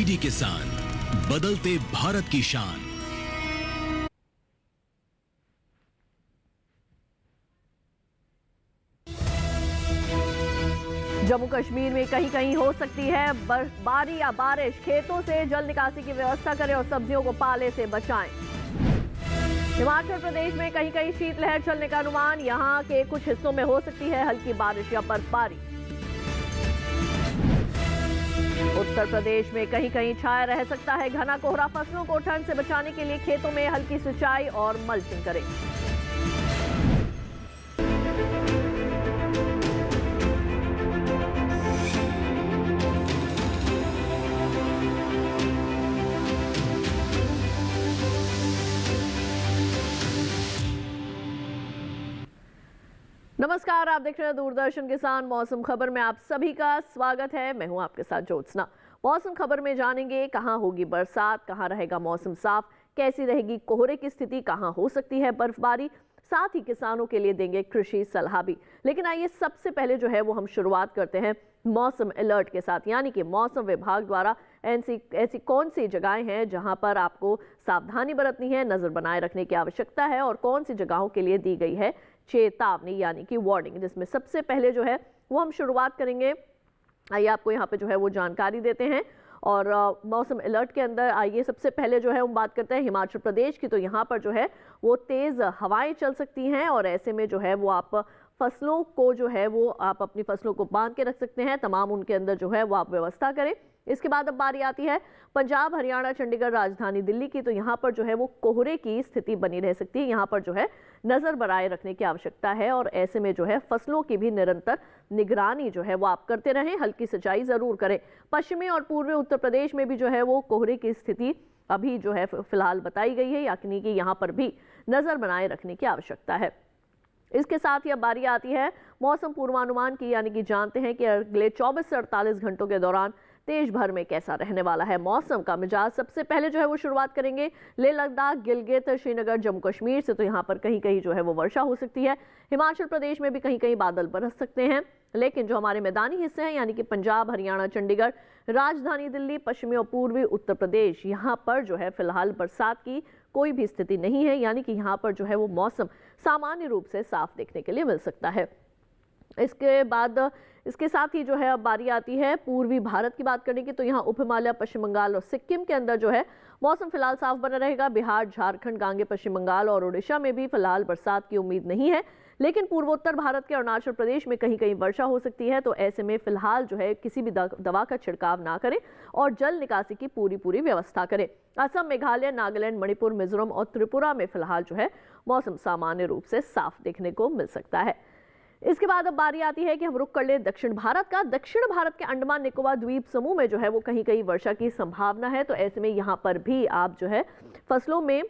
DD किसान, बदलते भारत की शान। जम्मू कश्मीर में कहीं कहीं हो सकती है बर्फबारी या बारिश। खेतों से जल निकासी की व्यवस्था करें और सब्जियों को पाले से बचाएं। हिमाचल प्रदेश में कहीं कहीं शीतलहर चलने का अनुमान। यहां के कुछ हिस्सों में हो सकती है हल्की बारिश या बर्फबारी। उत्तर प्रदेश में कहीं कहीं छाया रह सकता है घना कोहरा। फसलों को ठंड से बचाने के लिए खेतों में हल्की सिंचाई और मल्चिंग करें। नमस्कार, आप देख रहे हैं दूरदर्शन किसान। मौसम खबर में आप सभी का स्वागत है। मैं हूं आपके साथ ज्योत्सना। मौसम खबर में जानेंगे कहां होगी बरसात, कहां रहेगा मौसम साफ, कैसी रहेगी कोहरे की स्थिति, कहां हो सकती है बर्फबारी, साथ ही किसानों के लिए देंगे कृषि सलाह भी। लेकिन आइए सबसे पहले जो है वो हम शुरुआत करते हैं मौसम अलर्ट के साथ, यानी कि मौसम विभाग द्वारा ऐसी कौन सी जगहें हैं जहां पर आपको सावधानी बरतनी है, नजर बनाए रखने की आवश्यकता है और कौन सी जगहों के लिए दी गई है चेतावनी यानी कि वार्निंग। जिसमें सबसे पहले जो है वो हम शुरुआत करेंगे। आइए आपको यहाँ पे जो है वो जानकारी देते हैं। और मौसम अलर्ट के अंदर आइए सबसे पहले जो है हम बात करते हैं हिमाचल प्रदेश की। तो यहाँ पर जो है वो तेज़ हवाएं चल सकती हैं और ऐसे में जो है वो आप फसलों को जो है वो आप अपनी फसलों को बांध के रख सकते हैं। तमाम उनके अंदर जो है वो आप व्यवस्था करें। इसके बाद अब बारी आती है पंजाब, हरियाणा, चंडीगढ़, राजधानी दिल्ली की। तो यहाँ पर जो है वो कोहरे की स्थिति बनी रह सकती है। यहाँ पर जो है नजर बनाए रखने की आवश्यकता है और ऐसे में जो है फसलों की भी निरंतर निगरानी जो है वो आप करते रहें। हल्की सिंचाई जरूर करें। पश्चिमी और पूर्वी उत्तर प्रदेश में भी जो है वो कोहरे की स्थिति अभी जो है फिलहाल बताई गई है, यानी कि यहाँ पर भी नजर बनाए रखने की आवश्यकता है। इसके साथ ही अब बारी आती है मौसम पूर्वानुमान की, यानी कि जानते हैं कि अगले 24 से 48 घंटों के दौरान देश भर में कैसा रहने वाला है मौसम का मिजाज। सबसे पहले जो है वो शुरुआत करेंगे लेह लद्दाख, गिलगित, श्रीनगर, जम्मू कश्मीर से। तो यहाँ पर कहीं कहीं जो है वो वर्षा हो सकती है। हिमाचल प्रदेश में भी कहीं कहीं बादल बरस सकते हैं। लेकिन जो हमारे मैदानी हिस्से हैं यानी कि पंजाब, हरियाणा, चंडीगढ़, राजधानी दिल्ली, पश्चिमी और पूर्वी उत्तर प्रदेश, यहाँ पर जो है फिलहाल बरसात की कोई भी स्थिति नहीं है, यानी कि यहाँ पर जो है वो मौसम सामान्य रूप से साफ देखने के लिए मिल सकता है। इसके बाद इसके साथ ही जो है अब बारी आती है पूर्वी भारत की बात करने की। तो यहाँ उप हिमालय, पश्चिम बंगाल और सिक्किम के अंदर जो है मौसम फिलहाल साफ बना रहेगा। बिहार, झारखंड, गांगे, पश्चिम बंगाल और ओडिशा में भी फिलहाल बरसात की उम्मीद नहीं है। लेकिन पूर्वोत्तर भारत के अरुणाचल प्रदेश में कहीं कहीं वर्षा हो सकती है। तो ऐसे में फिलहाल जो है किसी भी दवा का छिड़काव ना करें और जल निकासी की पूरी व्यवस्था करें। असम, मेघालय, नागालैंड, मणिपुर, मिजोरम और त्रिपुरा में फिलहाल जो है मौसम सामान्य रूप से साफ देखने को मिल सकता है। इसके बाद अब बारी आती है कि हम रुख कर ले दक्षिण भारत का। दक्षिण भारत के अंडमान निकोबार द्वीप समूह में जो है वो कहीं कहीं वर्षा की संभावना है। तो ऐसे में यहाँ पर भी आप जो है फसलों में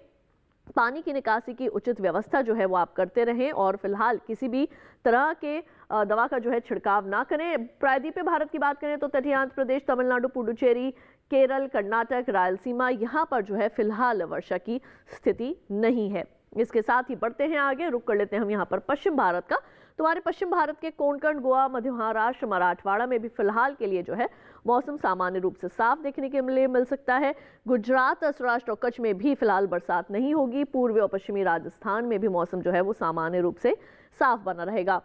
पानी की निकासी की उचित व्यवस्था जो है वो आप करते रहें और फिलहाल किसी भी तरह के दवा का जो है छिड़काव ना करें। प्रायद्वीपीय भारत की बात करें तो तटीय आंध्र प्रदेश, तमिलनाडु, पुडुचेरी, केरल, कर्नाटक, रायलसीमा, यहाँ पर जो है फिलहाल वर्षा की स्थिति नहीं है। इसके साथ ही बढ़ते हैं आगे, रुक कर लेते हैं हम यहाँ पर पश्चिम भारत का। तुम्हारे पश्चिम भारत के कोंकण, गोवा, मध्य महाराष्ट्र, मराठवाड़ा में भी फिलहाल के लिए जो है मौसम सामान्य रूप से साफ देखने के लिए मिल सकता है। गुजरात, सौराष्ट्र और कच्छ में भी फिलहाल बरसात नहीं होगी। पूर्वी और पश्चिमी राजस्थान में भी मौसम जो है वो सामान्य रूप से साफ बना रहेगा।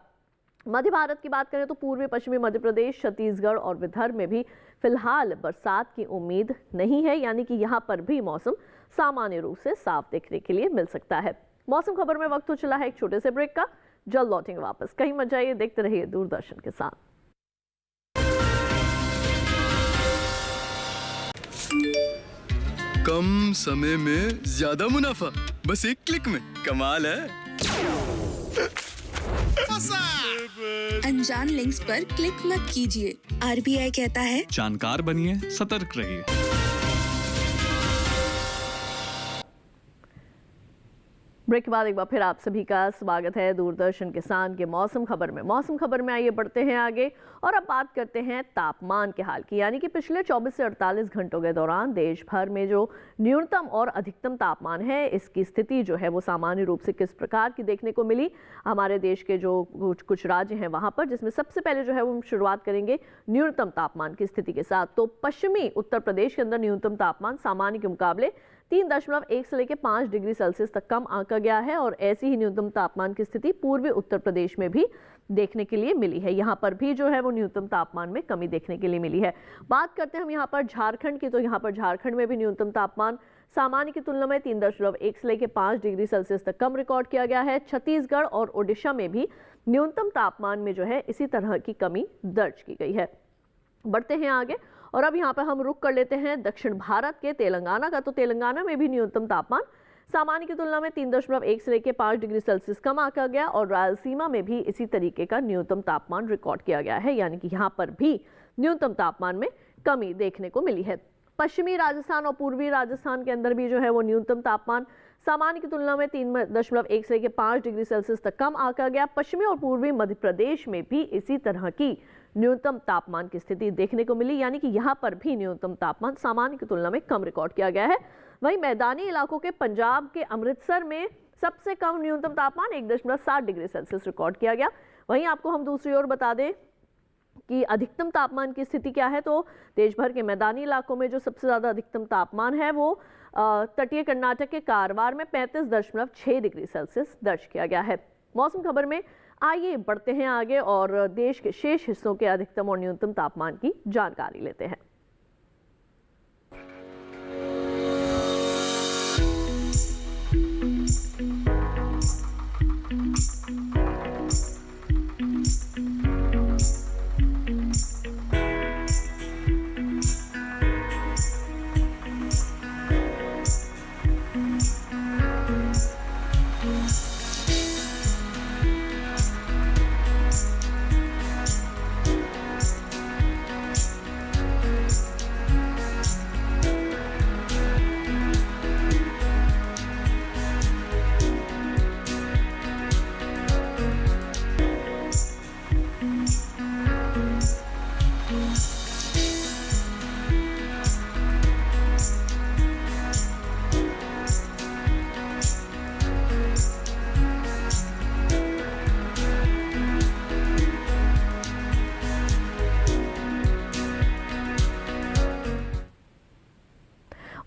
मध्य भारत की बात करें तो पूर्वी पश्चिमी मध्य प्रदेश, छत्तीसगढ़ और विदर्भ में भी फिलहाल बरसात की उम्मीद नहीं है, यानी कि यहाँ पर भी मौसम सामान्य रूप से साफ देखने के लिए मिल सकता है। मौसम खबर में वक्त हो चला है एक छोटे से ब्रेक का। जल्द लौटेंगे वापस, कहीं मत जाइए, देखते रहिए दूरदर्शन के साथ। कम समय में ज्यादा मुनाफा, बस एक क्लिक में। कमाल है। अनजान लिंक्स पर क्लिक मत कीजिए। आरबीआई कहता है जानकार बनिए, सतर्क रहिए। ब्रेक के बाद एक बार फिर आप सभी का स्वागत है दूरदर्शन किसान के मौसम खबर में। मौसम खबर में आइए बढ़ते हैं आगे और अब बात करते हैं तापमान के हाल की, यानी कि पिछले 24 से 48 घंटों के दौरान देश भर में जो न्यूनतम और अधिकतम तापमान है, इसकी स्थिति जो है वो सामान्य रूप से किस प्रकार की देखने को मिली हमारे देश के जो कुछ राज्य हैं वहां पर, जिसमें सबसे पहले जो है वो हम शुरुआत करेंगे न्यूनतम तापमान की स्थिति के साथ। तो पश्चिमी उत्तर प्रदेश के अंदर न्यूनतम तापमान सामान्य के मुकाबले 3.1 से लेकर 5 डिग्री सेल्सियस तक कम आंका गया है और ऐसी ही न्यूनतम तापमान की स्थिति पूर्वी उत्तर प्रदेश में भी देखने के लिए मिली है। यहाँ पर भी जो है वो न्यूनतम तापमान में कमी देखने के लिए मिली है। बात करते हैं हम यहाँ पर झारखंड की, तो यहाँ पर झारखंड में भी न्यूनतम तापमान सामान्य की तुलना में 3.1 से लेकर 5 डिग्री सेल्सियस तक कम रिकॉर्ड किया गया है। छत्तीसगढ़ और ओडिशा में भी न्यूनतम तापमान में जो है इसी तरह की कमी दर्ज की गई है। बढ़ते हैं आगे और अब यहाँ पर हम रुक कर लेते हैं दक्षिण भारत के तेलंगाना का। तो तेलंगाना में भी न्यूनतम तापमान सामान्य की तुलना में 3.1 से लेकर 5 डिग्री सेल्सियस कम आंका गया और रायलसीमा में भी इसी तरीके का न्यूनतम तापमान रिकॉर्ड किया गया है, यानी कि यहाँ पर भी न्यूनतम तापमान में कमी देखने को मिली है। पश्चिमी राजस्थान और पूर्वी राजस्थान के अंदर भी जो है वो न्यूनतम तापमान सामान्य की तुलना में 3.1 से लेकर 5 डिग्री सेल्सियस तक कम आंका गया। पश्चिमी और पूर्वी मध्य प्रदेश में भी इसी तरह की न्यूनतम तापमान की स्थिति देखने को मिली, यानी कि यहाँ पर भी न्यूनतम तापमान सामान्य की तुलना में कम रिकॉर्ड किया गया है। वहीं मैदानी इलाकों के पंजाब के अमृतसर में सबसे कम न्यूनतम तापमान 1.7 डिग्री सेल्सियस रिकॉर्ड किया गया। वहीं आपको हम दूसरी ओर बता दें कि अधिकतम तापमान की स्थिति क्या है, तो देश भर के मैदानी इलाकों में जो सबसे ज्यादा अधिकतम तापमान है वो तटीय कर्नाटक के कारवार में 35.6 डिग्री सेल्सियस दर्ज किया गया है। मौसम खबर में आइए बढ़ते हैं आगे और देश के शेष हिस्सों के अधिकतम और न्यूनतम तापमान की जानकारी लेते हैं।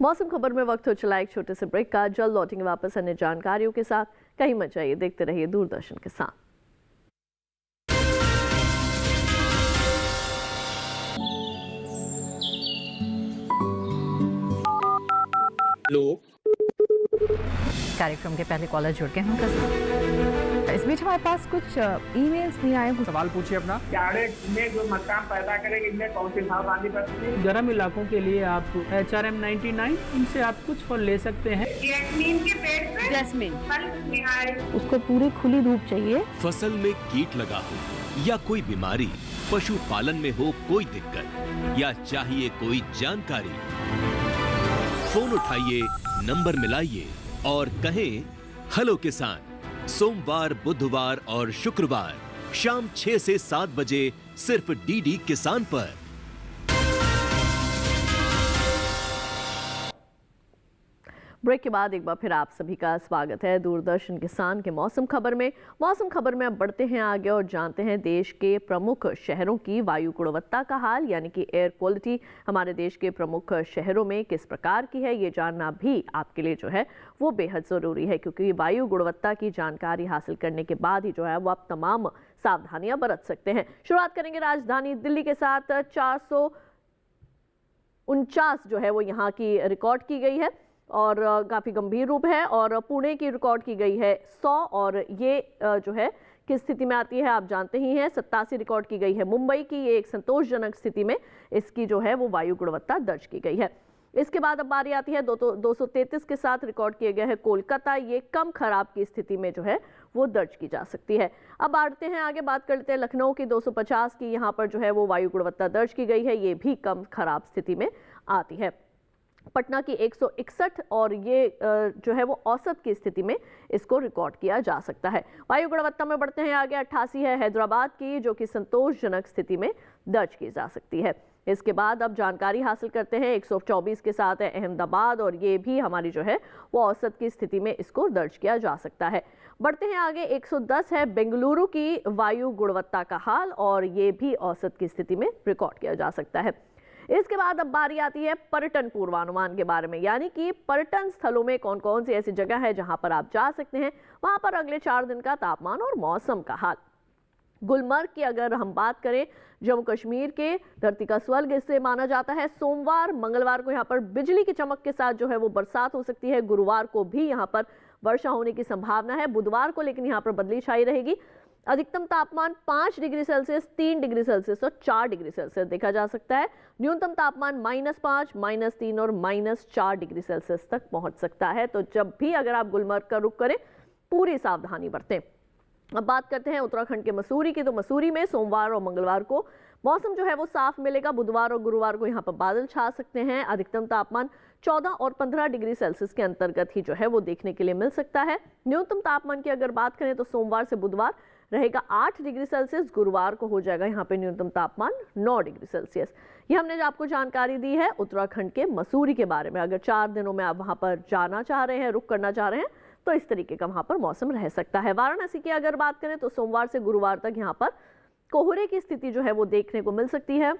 मौसम खबर में वक्त हो चला एक छोटे से ब्रेक का। जल्द लौटेंगे वापस अन्य जानकारियों के साथ। कहीं मत जाइए, देखते रहिए दूरदर्शन के साथ। हेलो, कार्यक्रम के पहले कॉलर जुड़ गए हैं उनका साथ। इस बीच हमारे पास कुछ ईमेल्स भी आए हैं। सवाल पूछिए अपना। कैडेट में जो मकान पैदा करेंगे इनमें कौन सी सावधानी बरतनी है? गर्म इलाकों के लिए आप HRM 99 इनसे आप कुछ फल ले सकते हैं। जैस्मीन के पेड़ पे जैस्मिन फल निहार। उसको पूरी खुली धूप चाहिए। फसल में कीट लगा हो या कोई बीमारी, पशुपालन में हो कोई दिक्कत या चाहिए कोई जानकारी, फोन उठाइए, नंबर मिलाइए और कहें हेलो किसान। सोमवार, बुधवार और शुक्रवार शाम 6 से 7 बजे सिर्फ DD किसान पर। ब्रेक के बाद एक बार फिर आप सभी का स्वागत है दूरदर्शन किसान के मौसम खबर में। मौसम खबर में अब बढ़ते हैं आगे और जानते हैं देश के प्रमुख शहरों की वायु गुणवत्ता का हाल, यानी कि एयर क्वालिटी हमारे देश के प्रमुख शहरों में किस प्रकार की है, ये जानना भी आपके लिए जो है वो बेहद ज़रूरी है, क्योंकि वायु गुणवत्ता की जानकारी हासिल करने के बाद ही जो है वो आप तमाम सावधानियां बरत सकते हैं। शुरुआत करेंगे राजधानी दिल्ली के साथ। 449 जो है वो यहाँ की रिकॉर्ड की गई है और काफ़ी गंभीर रूप है, और पुणे की रिकॉर्ड की गई है 100, और ये जो है किस स्थिति में आती है आप जानते ही हैं। 87 रिकॉर्ड की गई है मुंबई की, ये एक संतोषजनक स्थिति में इसकी जो है वो वायु गुणवत्ता दर्ज की गई है। इसके बाद अब बारी आती है 233 के साथ रिकॉर्ड किया गया है कोलकाता, ये कम खराब की स्थिति में जो है वो दर्ज की जा सकती है। अब बढ़ते हैं आगे, बात कर लेते हैं लखनऊ की 250 की, यहाँ पर जो है वो वायु गुणवत्ता दर्ज की गई है, ये भी कम खराब स्थिति में आती है। पटना की 161 और ये जो है वो औसत की स्थिति में इसको रिकॉर्ड किया जा सकता है। वायु गुणवत्ता में बढ़ते हैं आगे, 88 है हैदराबाद की, जो कि संतोषजनक स्थिति में दर्ज की जा सकती है। इसके बाद अब जानकारी हासिल करते हैं, 124 के साथ है अहमदाबाद और ये भी हमारी जो है वो औसत की स्थिति में इसको दर्ज किया जा सकता है। बढ़ते हैं आगे, 110 है बेंगलुरु की वायु गुणवत्ता का हाल और ये भी औसत की स्थिति में रिकॉर्ड किया जा सकता है। इसके बाद अब बारी आती है पर्यटन पूर्वानुमान के बारे में, यानी कि पर्यटन स्थलों में कौन कौन सी ऐसी जगह है जहां पर आप जा सकते हैं, वहां पर अगले 4 दिन का तापमान और मौसम का हाल। गुलमर्ग की अगर हम बात करें, जम्मू कश्मीर के धरती का स्वर्ग इसे माना जाता है। सोमवार मंगलवार को यहाँ पर बिजली की चमक के साथ जो है वो बरसात हो सकती है। गुरुवार को भी यहाँ पर वर्षा होने की संभावना है। बुधवार को लेकिन यहाँ पर बदली छाई रहेगी। अधिकतम तापमान 5 डिग्री सेल्सियस, 3 डिग्री सेल्सियस और 4 डिग्री सेल्सियस देखा जा सकता है। न्यूनतम तापमान -5, -3 और -4 डिग्री सेल्सियस तक पहुंच सकता है। तो जब भी अगर आप गुलमर्ग का रुख करें, पूरी सावधानी बरतें। अब बात करते हैं उत्तराखंड के मसूरी की, तो मसूरी में सोमवार और मंगलवार को मौसम जो है वो साफ मिलेगा। बुधवार और गुरुवार को यहाँ पर बादल छा सकते हैं। अधिकतम तापमान 14 और 15 डिग्री सेल्सियस के अंतर्गत ही जो है वो देखने के लिए मिल सकता है। न्यूनतम तापमान की अगर बात करें तो सोमवार से बुधवार रहेगा 8 डिग्री सेल्सियस, गुरुवार को हो जाएगा यहाँ पे न्यूनतम तापमान 9 डिग्री सेल्सियस। ये हमने जो आपको जानकारी दी है उत्तराखंड के मसूरी के बारे में। अगर 4 दिनों में आप वहाँ पर जाना चाह रहे हैं, रुक करना चाह रहे हैं, तो इस तरीके का वहाँ पर मौसम रह सकता है। वाराणसी की अगर बात करें तो सोमवार से गुरुवार तक यहाँ पर कोहरे की स्थिति जो है वो देखने को मिल सकती है।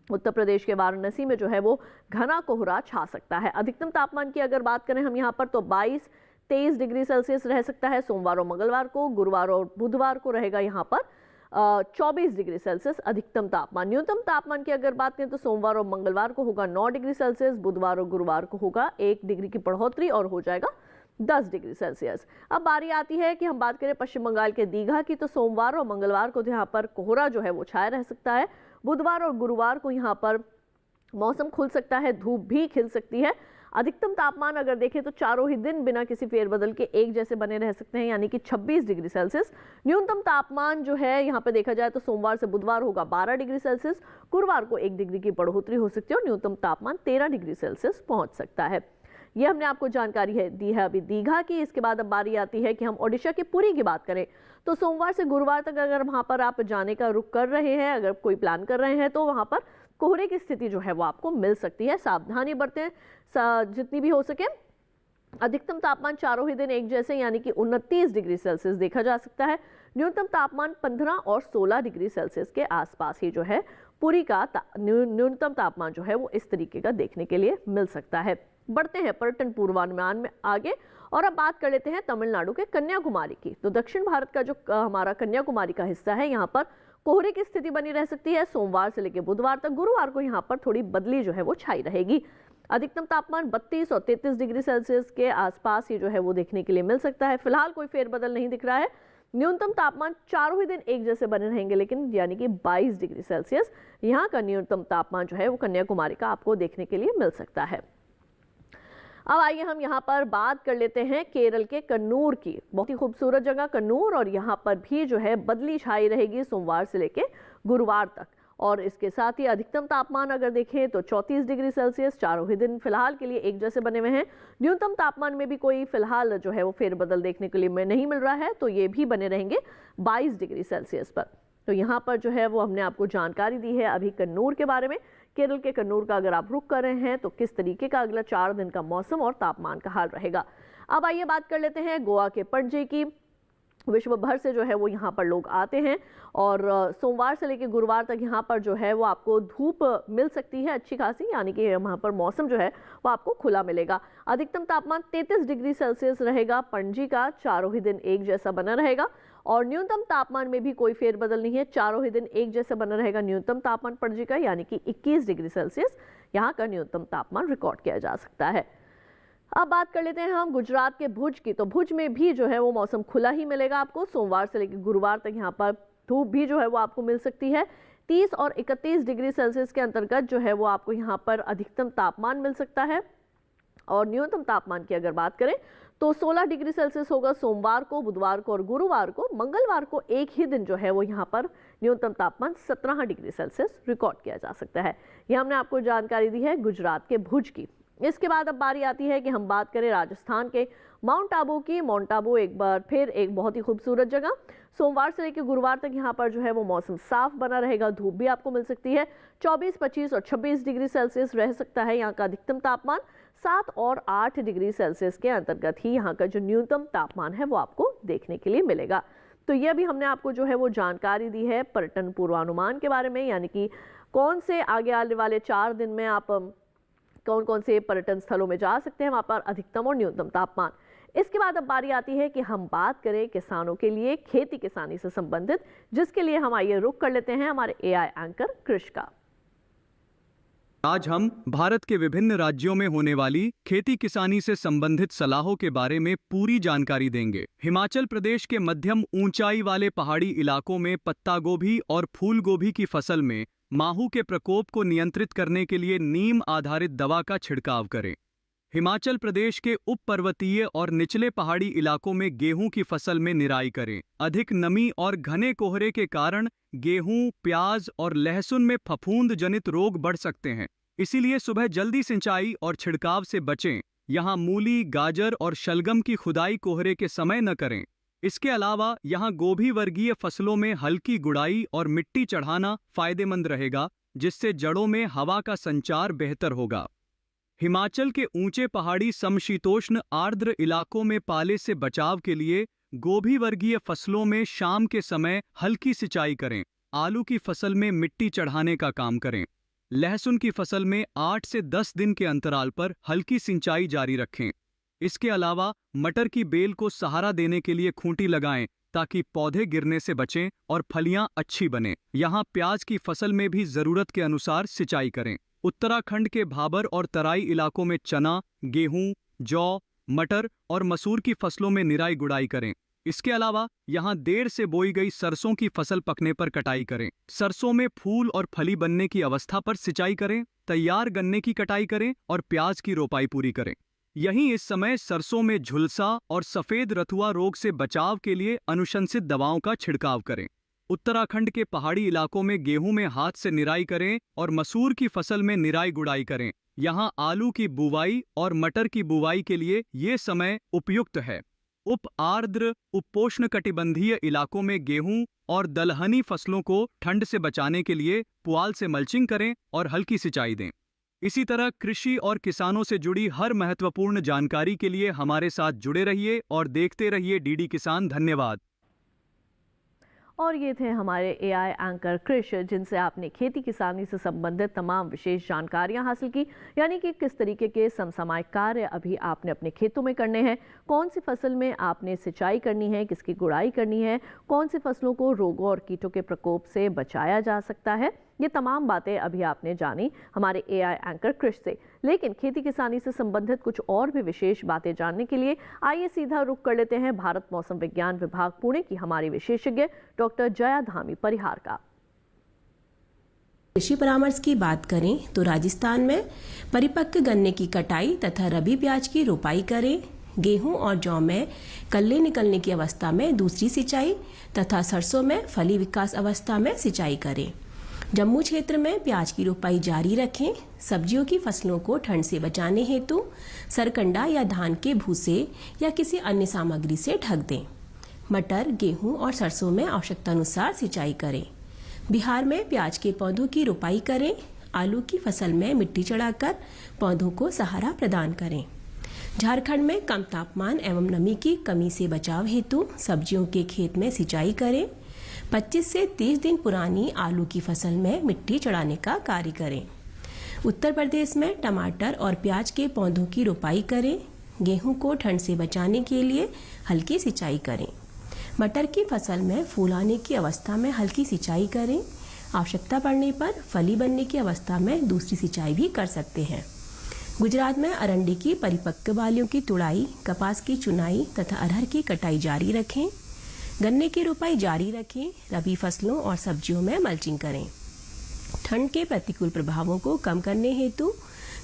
उत्तर प्रदेश के वाराणसी में जो है वो घना कोहरा छा सकता है। अधिकतम तापमान की अगर बात करें हम यहाँ पर तो 22-23 डिग्री सेल्सियस रह सकता है सोमवार और मंगलवार को। गुरुवार और बुधवार को रहेगा यहाँ पर 24 डिग्री सेल्सियस अधिकतम तापमान। न्यूनतम तापमान की अगर बात करें तो सोमवार और मंगलवार को होगा 9 डिग्री सेल्सियस, बुधवार और गुरुवार को होगा 1 डिग्री की बढ़ोतरी और हो जाएगा 10 डिग्री सेल्सियस। अब बारी आती है कि हम बात करें पश्चिम बंगाल के दीघा की, तो सोमवार और मंगलवार को यहाँ पर कोहरा जो है वो छाया रह सकता है। बुधवार और गुरुवार को यहाँ पर मौसम खुल सकता है, धूप भी खिल सकती है। अधिकतम तापमान अगर देखें तो चारों ही दिन बिना किसी फेरबदल के एक जैसे बने रह सकते हैं, यानी कि 26 डिग्री सेल्सियस। न्यूनतम तापमान जो है यहाँ पे देखा जाए तो सोमवार से बुधवार होगा 12 डिग्री सेल्सियस, गुरुवार को 1 डिग्री की बढ़ोतरी हो सकती है और न्यूनतम तापमान 13 डिग्री सेल्सियस पहुंच सकता है। ये हमने आपको जानकारी दी है अभी दीघा की। इसके बाद अब बारी आती है कि हम ओडिशा के पुरी की बात करें, तो सोमवार से गुरुवार तक अगर वहां पर आप जाने का रुख कर रहे हैं, अगर कोई प्लान कर रहे हैं, तो वहां पर कोहरे की स्थिति जो है वो आपको मिल सकती है। सावधानी बरतें जितनी भी हो सके। अधिकतम तापमान चारों ही दिन एक जैसे, यानी कि 29 डिग्री सेल्सियस देखा जा सकता है। न्यूनतम तापमान 15 और 16 डिग्री सेल्सियस के आसपास ही जो है पुरी का न्यूनतम तापमान जो है वो इस तरीके का देखने के लिए मिल सकता है। बढ़ते हैं पर्यटन पूर्वानुमान में आगे और अब बात कर लेते हैं तमिलनाडु के कन्याकुमारी की। तो दक्षिण भारत का जो हमारा कन्याकुमारी का हिस्सा है, यहाँ पर कोहरे की स्थिति बनी रह सकती है सोमवार से लेकर बुधवार तक। गुरुवार को यहाँ पर थोड़ी बदली जो है वो छाई रहेगी। अधिकतम तापमान 32 और 33 डिग्री सेल्सियस के आसपास ही जो है वो देखने के लिए मिल सकता है। फिलहाल कोई फेरबदल नहीं दिख रहा है। न्यूनतम तापमान चारों ही दिन एक जैसे बने रहेंगे, लेकिन यानी कि 22 डिग्री सेल्सियस यहाँ का न्यूनतम तापमान जो है वो कन्याकुमारी का आपको देखने के लिए मिल सकता है। अब आइए हम यहाँ पर बात कर लेते हैं केरल के कन्नूर की। बहुत ही खूबसूरत जगह कन्नूर, और यहाँ पर भी जो है बदली छाई रहेगी सोमवार से लेकर गुरुवार तक। और इसके साथ ही अधिकतम तापमान अगर देखें तो 34 डिग्री सेल्सियस चारों ही दिन फिलहाल के लिए एक जैसे बने हुए हैं। न्यूनतम तापमान में भी कोई फिलहाल जो है वो फेरबदल देखने के लिए नहीं मिल रहा है, तो ये भी बने रहेंगे 22 डिग्री सेल्सियस पर। तो यहाँ पर जो है वो हमने आपको जानकारी दी है अभी कन्नूर के बारे में। केरल के कन्नूर का अगर आप रुख कर रहे हैं तो किस तरीके का अगला 4 दिन का मौसम और तापमान का हाल रहेगा। अब आइए बात कर लेते हैं गोवा के पणजी की। विश्व भर से जो है वो यहाँ पर लोग आते हैं और सोमवार से लेकर गुरुवार तक यहाँ पर जो है वो आपको धूप मिल सकती है अच्छी खासी, यानी कि वहाँ पर मौसम जो है वो आपको खुला मिलेगा। अधिकतम तापमान 33 डिग्री सेल्सियस रहेगा पणजी का, चारों ही दिन एक जैसा बना रहेगा। और न्यूनतम तापमान में भी कोई फेरबदल नहीं है, चारों ही दिन एक जैसा बना रहेगा न्यूनतम तापमान पणजी का, यानी कि 21 डिग्री सेल्सियस यहाँ का न्यूनतम तापमान रिकॉर्ड किया जा सकता है। अब बात कर लेते हैं हम गुजरात के भुज की। तो भुज में भी जो है वो मौसम खुला ही मिलेगा आपको। सोमवार से लेकर गुरुवार तक यहाँ पर धूप भी जो है वो आपको मिल सकती है। 30 और 31 डिग्री सेल्सियस के अंतर्गत जो है वो आपको यहाँ पर अधिकतम तापमान मिल सकता है। और न्यूनतम तापमान की अगर बात करें तो 16 डिग्री सेल्सियस होगा सोमवार को, बुधवार को और गुरुवार को। मंगलवार को एक ही दिन जो है वो यहाँ पर न्यूनतम तापमान 17 डिग्री सेल्सियस रिकॉर्ड किया जा सकता है। यह हमने आपको जानकारी दी है गुजरात के भुज की। इसके बाद अब बारी आती है कि हम बात करें राजस्थान के माउंट आबू की। माउंट आबू एक बार फिर एक बहुत ही खूबसूरत जगह। सोमवार से लेकर गुरुवार तक यहाँ पर जो है वो मौसम साफ बना रहेगा, धूप भी आपको मिल सकती है। 24, 25 और 26 डिग्री सेल्सियस रह सकता है यहाँ का अधिकतम तापमान। 7 और 8 डिग्री सेल्सियस के अंतर्गत ही यहाँ का जो न्यूनतम तापमान है वो आपको देखने के लिए मिलेगा। तो यह भी हमने आपको जो है वो जानकारी दी है पर्यटन पूर्वानुमान के बारे में, यानी कि कौन से आगे आने वाले 4 दिन में आप कौन कौन से पर्यटन स्थलों में जा सकते हैं, वहाँ पर अधिकतम और न्यूनतम तापमान। इसके बाद अब बारी आती है कि हम बात करें किसानों के लिए खेती किसानी से संबंधित, जिसके लिए हम आइए रुक कर लेते हैं हमारे एआई एंकर कृष का। आज हम भारत के विभिन्न राज्यों में होने वाली खेती किसानी से संबंधित सलाहों के बारे में पूरी जानकारी देंगे। हिमाचल प्रदेश के मध्यम ऊंचाई वाले पहाड़ी इलाकों में पत्ता गोभी और फूल गोभी की फसल में माहू के प्रकोप को नियंत्रित करने के लिए नीम आधारित दवा का छिड़काव करें। हिमाचल प्रदेश के उप पर्वतीय और निचले पहाड़ी इलाकों में गेहूं की फसल में निराई करें। अधिक नमी और घने कोहरे के कारण गेहूं, प्याज और लहसुन में फफूंद जनित रोग बढ़ सकते हैं, इसीलिए सुबह जल्दी सिंचाई और छिड़काव से बचें। यहाँ मूली, गाजर और शलगम की खुदाई कोहरे के समय न करें। इसके अलावा यहाँ गोभी वर्गीय फसलों में हल्की गुड़ाई और मिट्टी चढ़ाना फायदेमंद रहेगा, जिससे जड़ों में हवा का संचार बेहतर होगा। हिमाचल के ऊंचे पहाड़ी समशीतोष्ण आर्द्र इलाकों में पाले से बचाव के लिए गोभी वर्गीय फसलों में शाम के समय हल्की सिंचाई करें। आलू की फसल में मिट्टी चढ़ाने का काम करें। लहसुन की फसल में 8 से 10 दिन के अंतराल पर हल्की सिंचाई जारी रखें। इसके अलावा मटर की बेल को सहारा देने के लिए खूंटी लगाएं, ताकि पौधे गिरने से बचें और फलियां अच्छी बने। यहाँ प्याज की फसल में भी जरूरत के अनुसार सिंचाई करें। उत्तराखंड के भाबर और तराई इलाकों में चना, गेहूं, जौ, मटर और मसूर की फसलों में निराई गुड़ाई करें। इसके अलावा यहाँ देर से बोई गई सरसों की फसल पकने पर कटाई करें। सरसों में फूल और फली बनने की अवस्था पर सिंचाई करें। तैयार गन्ने की कटाई करें और प्याज की रोपाई पूरी करें। यहीं इस समय सरसों में झुलसा और सफेद रथुआ रोग से बचाव के लिए अनुशंसित दवाओं का छिड़काव करें। उत्तराखंड के पहाड़ी इलाकों में गेहूं में हाथ से निराई करें और मसूर की फसल में निराई गुड़ाई करें। यहाँ आलू की बुवाई और मटर की बुवाई के लिए ये समय उपयुक्त है। उप आर्द्र उपोष्ण कटिबंधीय इलाकों में गेहूं और दलहनी फसलों को ठंड से बचाने के लिए पुआल से मल्चिंग करें और हल्की सिंचाई दें। इसी तरह कृषि और किसानों से जुड़ी हर महत्वपूर्ण जानकारी के लिए हमारे साथ जुड़े रहिए और देखते रहिए डीडी किसान। धन्यवाद। और ये थे हमारे एआई एंकर कृष, जिनसे आपने खेती किसानी से संबंधित तमाम विशेष जानकारियां हासिल की, यानी कि किस तरीके के समसामयिक कार्य अभी आपने अपने खेतों में करने हैं, कौन सी फसल में आपने सिंचाई करनी है, किसकी गुड़ाई करनी है, कौन सी फसलों को रोगों और कीटों के प्रकोप से बचाया जा सकता है। ये तमाम बातें अभी आपने जानी हमारे एआई एंकर कृष से। लेकिन खेती किसानी से संबंधित कुछ और भी विशेष बातें जानने के लिए आइए सीधा रुख कर लेते हैं भारत मौसम विज्ञान विभाग पुणे की हमारी विशेषज्ञ डॉक्टर जया धामी परिहार का। कृषि परामर्श की बात करें तो राजस्थान में परिपक्व गन्ने की कटाई तथा रबी प्याज की रोपाई करें। गेहूं और जौ में कल्ले निकलने की अवस्था में दूसरी सिंचाई तथा सरसों में फली विकास अवस्था में सिंचाई करें। जम्मू क्षेत्र में प्याज की रोपाई जारी रखें। सब्जियों की फसलों को ठंड से बचाने हेतु सरकंडा या धान के भूसे या किसी अन्य सामग्री से ढक दें। मटर, गेहूं और सरसों में आवश्यकता अनुसार सिंचाई करें। बिहार में प्याज के पौधों की रोपाई करें। आलू की फसल में मिट्टी चढ़ाकर पौधों को सहारा प्रदान करें। झारखंड में कम तापमान एवं नमी की कमी से बचाव हेतु सब्जियों के खेत में सिंचाई करें। 25 से 30 दिन पुरानी आलू की फसल में मिट्टी चढ़ाने का कार्य करें। उत्तर प्रदेश में टमाटर और प्याज के पौधों की रोपाई करें। गेहूं को ठंड से बचाने के लिए हल्की सिंचाई करें। मटर की फसल में फूल आने की अवस्था में हल्की सिंचाई करें। आवश्यकता पड़ने पर फली बनने की अवस्था में दूसरी सिंचाई भी कर सकते हैं। गुजरात में अरंडी की परिपक्व बालियों की तुड़ाई, कपास की चुनाई तथा अरहर की कटाई जारी रखें। गन्ने की रोपाई जारी रखें। रबी फसलों और सब्जियों में मल्चिंग करें। ठंड के प्रतिकूल प्रभावों को कम करने हेतु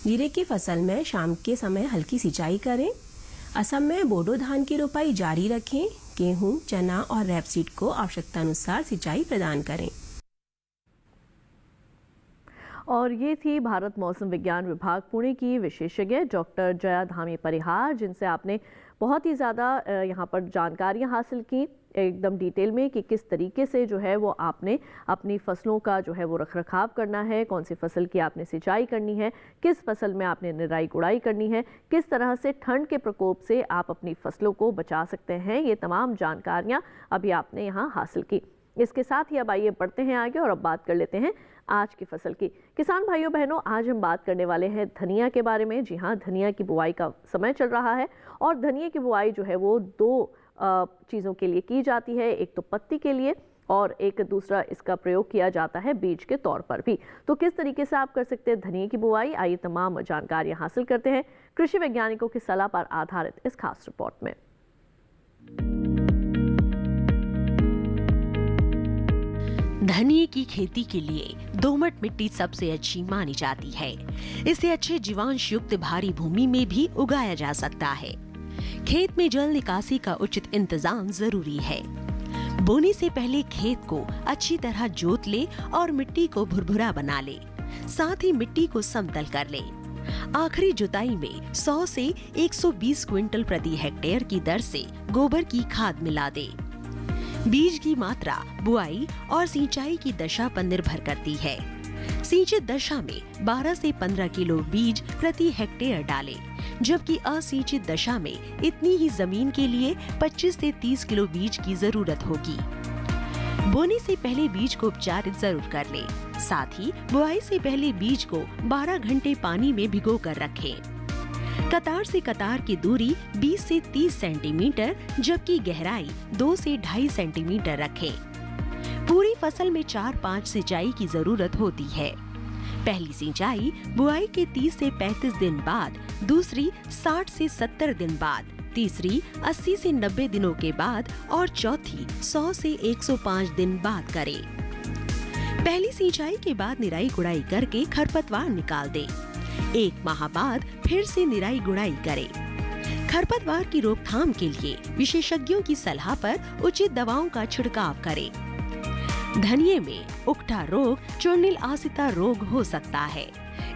जीरे की फसल में शाम के समय हल्की सिंचाई करें। असम में बोडो धान की रोपाई जारी रखें। गेहूं, चना और रैपसीड को आवश्यकता अनुसार सिंचाई प्रदान करें। और ये थी भारत मौसम विज्ञान विभाग पुणे की विशेषज्ञ डॉक्टर जया धामी परिहार, जिनसे आपने बहुत ही ज़्यादा यहाँ पर जानकारियाँ हासिल की एकदम डिटेल में कि किस तरीके से जो है वो आपने अपनी फसलों का जो है वो रखरखाव करना है, कौन सी फसल की आपने सिंचाई करनी है, किस फसल में आपने निराई गुड़ाई करनी है, किस तरह से ठंड के प्रकोप से आप अपनी फसलों को बचा सकते हैं। ये तमाम जानकारियाँ अभी आपने यहाँ हासिल की। इसके साथ ही अब आइए बढ़ते हैं आगे और अब बात कर लेते हैं आज की फसल की। किसान भाइयों बहनों, आज हम बात करने वाले हैं धनिया के बारे में। जी हाँ, धनिया की बुआई का समय चल रहा है और धनिया की बुआई जो है वो दो चीज़ों के लिए की जाती है, एक तो पत्ती के लिए और एक दूसरा इसका प्रयोग किया जाता है बीज के तौर पर भी। तो किस तरीके से आप कर सकते हैं धनिया की बुआई, आइए तमाम जानकारियाँ हासिल करते हैं कृषि वैज्ञानिकों की सलाह पर आधारित इस खास रिपोर्ट में। धनिये की खेती के लिए दोमट मिट्टी सबसे अच्छी मानी जाती है। इसे अच्छे जीवांश युक्त भारी भूमि में भी उगाया जा सकता है। खेत में जल निकासी का उचित इंतजाम जरूरी है। बोने से पहले खेत को अच्छी तरह जोत ले और मिट्टी को भुरभुरा बना ले, साथ ही मिट्टी को समतल कर ले। आखिरी जुताई में 100 से 120 क्विंटल प्रति हेक्टेयर की दर से गोबर की खाद मिला दे। बीज की मात्रा बुआई और सिंचाई की दशा पर निर्भर करती है। सिंचित दशा में 12 से 15 किलो बीज प्रति हेक्टेयर डालें, जबकि असिंचित दशा में इतनी ही जमीन के लिए 25 से 30 किलो बीज की जरूरत होगी। बोने से पहले बीज को उपचारित जरूर कर लें। साथ ही बुआई से पहले बीज को 12 घंटे पानी में भिगो कर रखें। कतार से कतार की दूरी 20 से 30 सेंटीमीटर जबकि गहराई 2 से 2.5 सेंटीमीटर रखें। पूरी फसल में 4-5 सिंचाई की जरूरत होती है। पहली सिंचाई बुआई के 30 से 35 दिन बाद, दूसरी 60 से 70 दिन बाद, तीसरी 80 से 90 दिनों के बाद और चौथी 100 से 105 दिन बाद करें। पहली सिंचाई के बाद निराई गुड़ाई करके खरपतवार निकाल दें। 1 माह बाद फिर से निराई गुड़ाई करें। खरपतवार की रोकथाम के लिए विशेषज्ञों की सलाह पर उचित दवाओं का छिड़काव करें। धनिये में उकठा रोग चूर्णिल आसिता रोग हो सकता है।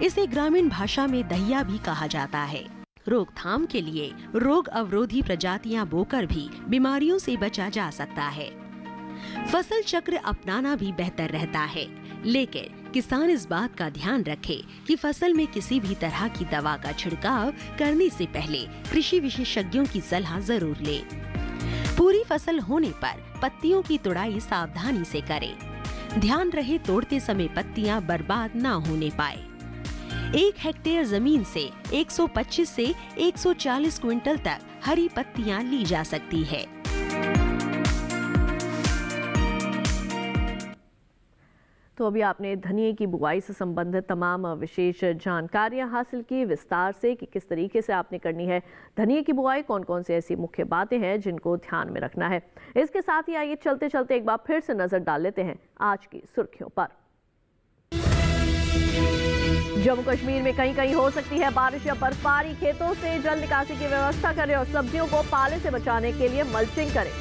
इसे ग्रामीण भाषा में दहिया भी कहा जाता है। रोकथाम के लिए रोग अवरोधी प्रजातियां बोकर भी बीमारियों से बचा जा सकता है। फसल चक्र अपनाना भी बेहतर रहता है, लेकिन किसान इस बात का ध्यान रखे कि फसल में किसी भी तरह की दवा का छिड़काव करने से पहले कृषि विशेषज्ञों की सलाह जरूर ले। पूरी फसल होने पर पत्तियों की तुड़ाई सावधानी से करें। ध्यान रहे तोड़ते समय पत्तियां बर्बाद ना होने पाए। 1 हेक्टेयर जमीन से 125 से 140 क्विंटल तक हरी पत्तियां ली जा सकती है। तो अभी आपने धनिये की बुआई से संबंधित तमाम विशेष जानकारियां हासिल की विस्तार से कि किस तरीके से आपने करनी है धनिये की बुआई, कौन कौन से ऐसी मुख्य बातें हैं जिनको ध्यान में रखना है। इसके साथ ही आइए चलते चलते एक बार फिर से नजर डाल लेते हैं आज की सुर्खियों पर। जम्मू कश्मीर में कहीं कहीं हो सकती है बारिश या बर्फबारी। खेतों से जल निकासी की व्यवस्था करें और सब्जियों को पाले से बचाने के लिए मल्चिंग करें।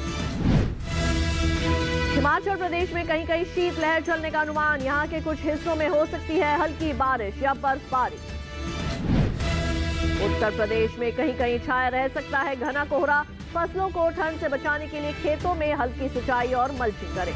हिमाचल प्रदेश में कहीं कहीं शीतलहर चलने का अनुमान। यहां के कुछ हिस्सों में हो सकती है हल्की बारिश या बर्फबारी। उत्तर प्रदेश में कहीं कहीं छाया रह सकता है घना कोहरा। फसलों को ठंड से बचाने के लिए खेतों में हल्की सिंचाई और मल्चिंग करें।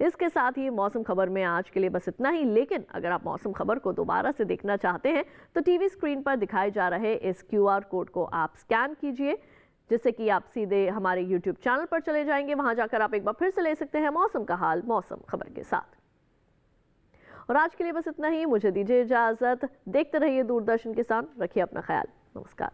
इसके साथ ही मौसम खबर में आज के लिए बस इतना ही, लेकिन अगर आप मौसम खबर को दोबारा से देखना चाहते हैं तो टीवी स्क्रीन पर दिखाए जा रहे इस QR कोड को आप स्कैन कीजिए, जिससे कि आप सीधे हमारे YouTube चैनल पर चले जाएंगे। वहां जाकर आप एक बार फिर से ले सकते हैं मौसम का हाल मौसम खबर के साथ। और आज के लिए बस इतना ही, मुझे दीजिए इजाजत। देखते रहिए दूरदर्शन किसान, रखिए अपना ख्याल। नमस्कार।